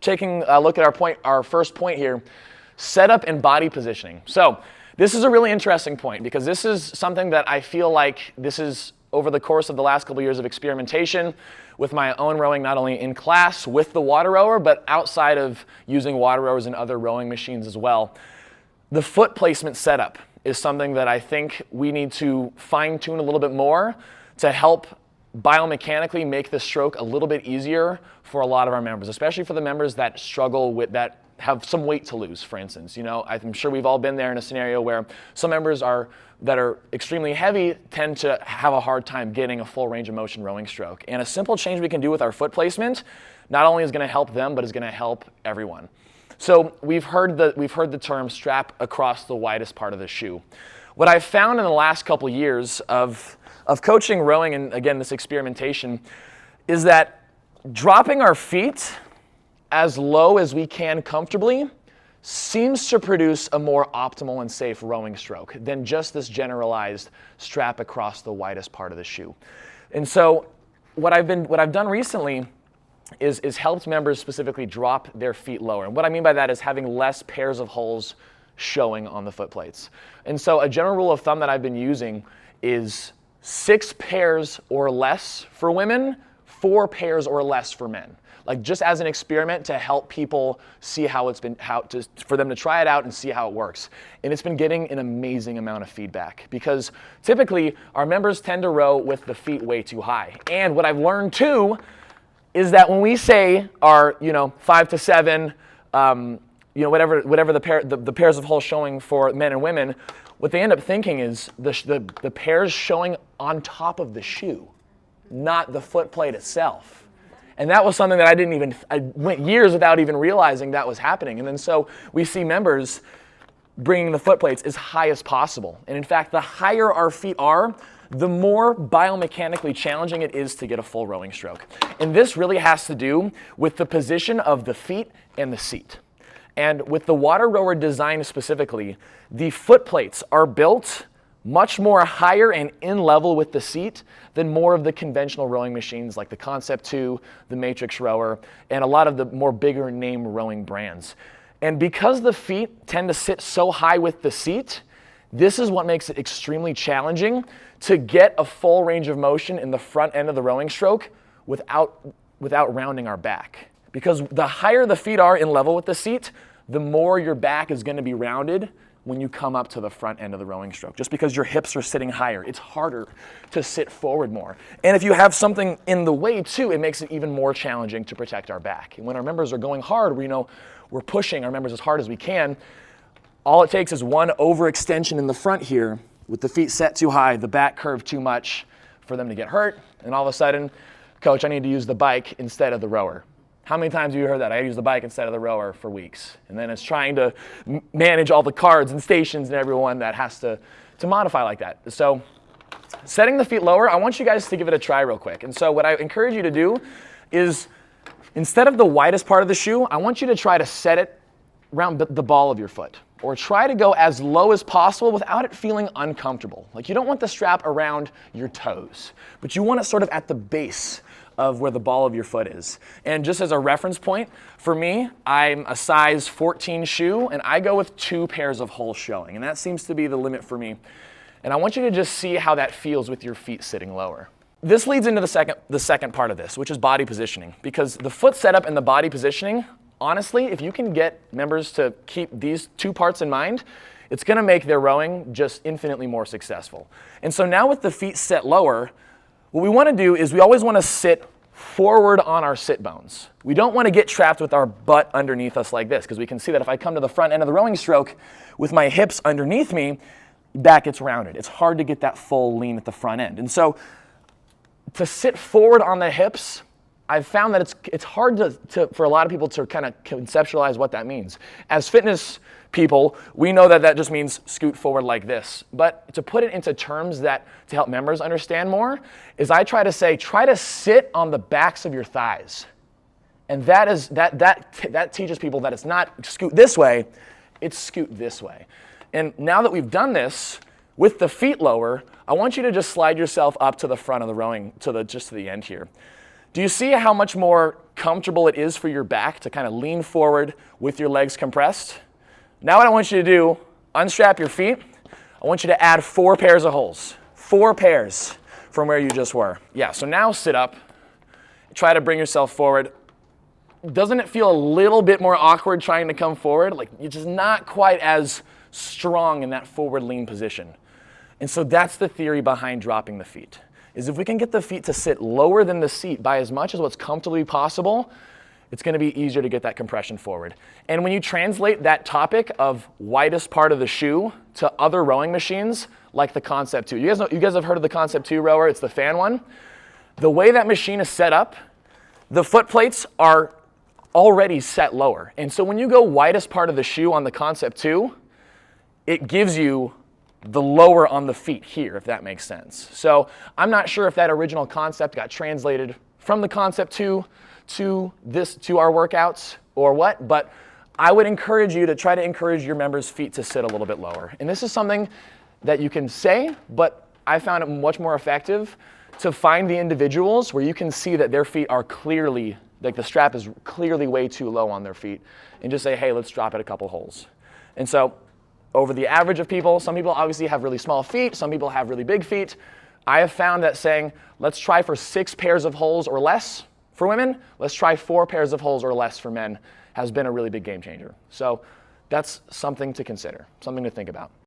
Taking a look at our first point here, setup and body positioning. So this is a really interesting point because this is something that I feel like this is over the course of the last couple of years of experimentation with my own rowing, not only in class with the WaterRower, but outside of using WaterRowers and other rowing machines as well. The foot placement setup is something that I think we need to fine tune a little bit more to help biomechanically make the stroke a little bit easier for a lot of our members, especially for the members that struggle with that, have some weight to lose, for instance. You know, I'm sure we've all been there in a scenario where some members that are extremely heavy tend to have a hard time getting a full range of motion rowing stroke. And a simple change we can do with our foot placement not only is going to help them, but is going to help everyone. So we've heard the term strap across the widest part of the shoe. What I've found in the last couple years of coaching rowing, and again, this experimentation, is that dropping our feet as low as we can comfortably seems to produce a more optimal and safe rowing stroke than just this generalized strap across the widest part of the shoe. And so what I've done recently is helped members specifically drop their feet lower. And what I mean by that is having less pairs of holes showing on the foot plates. And so a general rule of thumb that I've been using is 6 pairs or less for women, 4 pairs or less for men. Like just as an experiment to help people see for them to try it out and see how it works. And it's been getting an amazing amount of feedback because typically our members tend to row with the feet way too high. And what I've learned too is that when we say our 5 to 7, whatever the pairs of holes showing for men and women, what they end up thinking is the pairs showing on top of the shoe, not the foot plate itself. And that was something that I went years without even realizing that was happening. And then so we see members bringing the foot plates as high as possible. And in fact, the higher our feet are, the more biomechanically challenging it is to get a full rowing stroke. And this really has to do with the position of the feet and the seat. And with the WaterRower design specifically, the foot plates are built much more higher and in level with the seat than more of the conventional rowing machines like the Concept 2, the Matrix Rower, and a lot of the more bigger name rowing brands. And because the feet tend to sit so high with the seat, this is what makes it extremely challenging to get a full range of motion in the front end of the rowing stroke without rounding our back. Because the higher the feet are in level with the seat, the more your back is going to be rounded when you come up to the front end of the rowing stroke. Just because your hips are sitting higher, it's harder to sit forward more. And if you have something in the way too, it makes it even more challenging to protect our back. And when our members are going hard, we're pushing our members as hard as we can, all it takes is one overextension in the front here with the feet set too high, the back curved too much for them to get hurt. And all of a sudden, coach, I need to use the bike instead of the rower. How many times have you heard that? I use the bike instead of the rower for weeks. And then it's trying to manage all the cards and stations and everyone that has to modify like that. So setting the feet lower, I want you guys to give it a try real quick. And so what I encourage you to do is instead of the widest part of the shoe, I want you to try to set it around the ball of your foot. Or try to go as low as possible without it feeling uncomfortable. Like you don't want the strap around your toes, but you want it sort of at the base of where the ball of your foot is. And just as a reference point, for me, I'm a size 14 shoe and I go with 2 pairs of holes showing. And that seems to be the limit for me. And I want you to just see how that feels with your feet sitting lower. This leads into the second part of this, which is body positioning. Because the foot setup and the body positioning, honestly, if you can get members to keep these 2 parts in mind, it's going to make their rowing just infinitely more successful. And so now with the feet set lower, what we want to do is we always want to sit forward on our sit bones. We don't want to get trapped with our butt underneath us like this, because we can see that if I come to the front end of the rowing stroke with my hips underneath me, back gets rounded. It's hard to get that full lean at the front end. And so to sit forward on the hips, I've found that it's hard for a lot of people to kind of conceptualize what that means. As fitness people, we know that just means scoot forward like this. But to put it into terms to help members understand more, is I try to say, try to sit on the backs of your thighs. And that teaches people that it's not scoot this way, it's scoot this way. And now that we've done this, with the feet lower, I want you to just slide yourself up to the front of the rowing, just to the end here. Do you see how much more comfortable it is for your back to kind of lean forward with your legs compressed. Now what I want you to do, unstrap your feet. I want you to add 4 pairs of holes. 4 pairs from where you just were. Yeah, so now sit up. Try to bring yourself forward. Doesn't it feel a little bit more awkward trying to come forward? Like you're just not quite as strong in that forward lean position. And so that's the theory behind dropping the feet, is if we can get the feet to sit lower than the seat by as much as what's comfortably possible, it's going to be easier to get that compression forward. And when you translate that topic of widest part of the shoe to other rowing machines, like the Concept 2. You guys have heard of the Concept 2 rower? It's the fan one. The way that machine is set up, the foot plates are already set lower. And so when you go widest part of the shoe on the Concept 2, it gives you the lower on the feet here, if that makes sense. So I'm not sure if that original concept got translated from the Concept 2 to our workouts or what, but I would encourage you to try to encourage your members' feet to sit a little bit lower. And this is something that you can say, but I found it much more effective to find the individuals where you can see that their feet are clearly, like the strap is clearly way too low on their feet, and just say, hey, let's drop it a couple holes. And so over the average of people, some people obviously have really small feet, some people have really big feet. I have found that saying, let's try for 6 pairs of holes or less for women, let's try 4 pairs of holes or less for men, has been a really big game changer. So that's something to consider, something to think about.